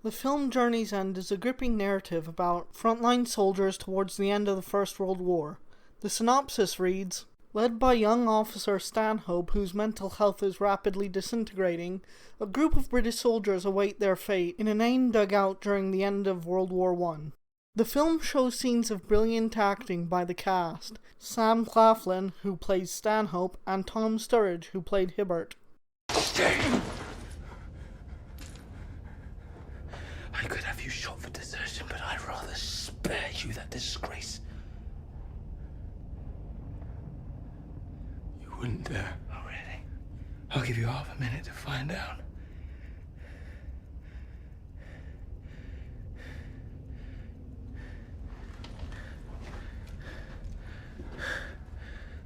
The film Journey's End is a gripping narrative about frontline soldiers towards the end of the First World War. The synopsis reads, led by young officer Stanhope, whose mental health is rapidly disintegrating, a group of British soldiers await their fate in an AIM dugout during the end of World War I. The film shows scenes of brilliant acting by the cast, Sam Claflin, who plays Stanhope, and Tom Sturridge, who played Hibbert. Stay! I could have you shot for desertion, but I'd rather spare you that disgrace. You wouldn't dare. Oh, really? I'll give you half a minute to find out.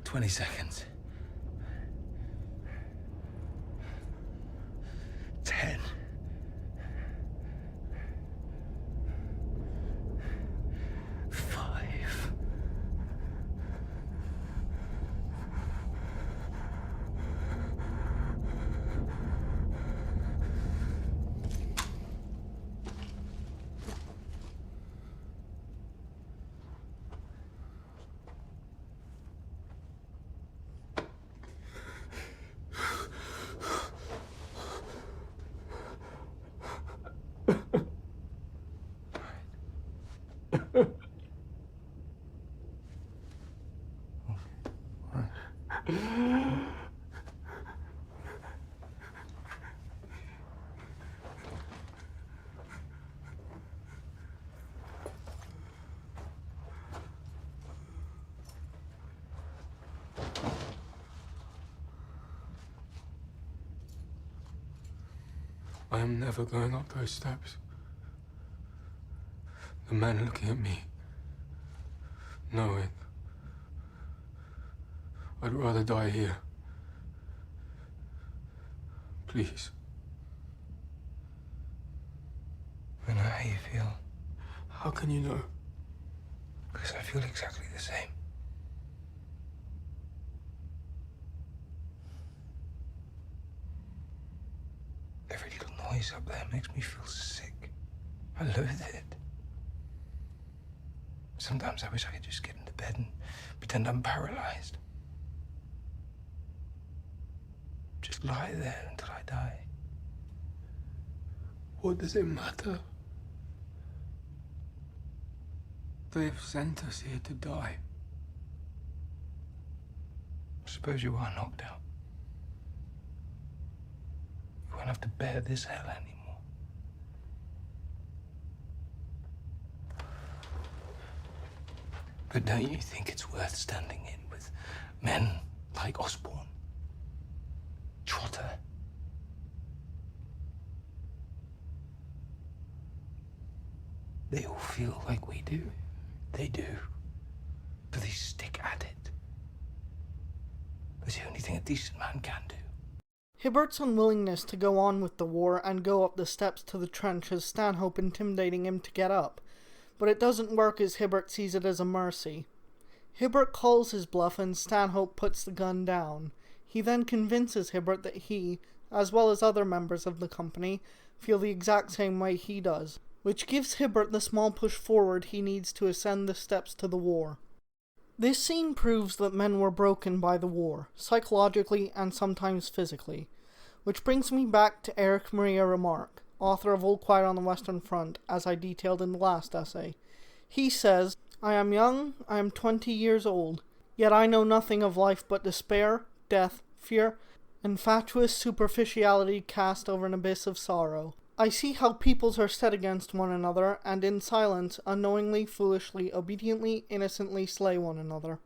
"20 seconds. 10. 5. I am never going up those steps. The man looking at me, knowing I'd rather die here. Please. I know how you feel. How can you know? Because I feel exactly the same. Every little noise up there makes me feel sick. I loathe it. Sometimes I wish I could just get into bed and pretend I'm paralyzed. Just lie there until I die. What does it matter? They've sent us here to die. I suppose you are knocked out. You won't have to bear this hell anymore. But don't you think it's worth standing in with men like Osborne, Trotter? They all feel like we do. They do. But they stick at it. That's the only thing a decent man can do. Hibbert's unwillingness to go on with the war and go up the steps to the trench has Stanhope intimidating him to get up, but it doesn't work as Hibbert sees it as a mercy. Hibbert calls his bluff and Stanhope puts the gun down. He then convinces Hibbert that he, as well as other members of the company, feel the exact same way he does, which gives Hibbert the small push forward he needs to ascend the steps to the war. This scene proves that men were broken by the war, psychologically and sometimes physically, which brings me back to Eric Maria Remarque, author of All Quiet on the Western Front, as I detailed in the last essay. He says, "I am young, I am 20 years old, yet I know nothing of life but despair, death, fear, and fatuous superficiality cast over an abyss of sorrow. I see how peoples are set against one another, and in silence, unknowingly, foolishly, obediently, innocently slay one another."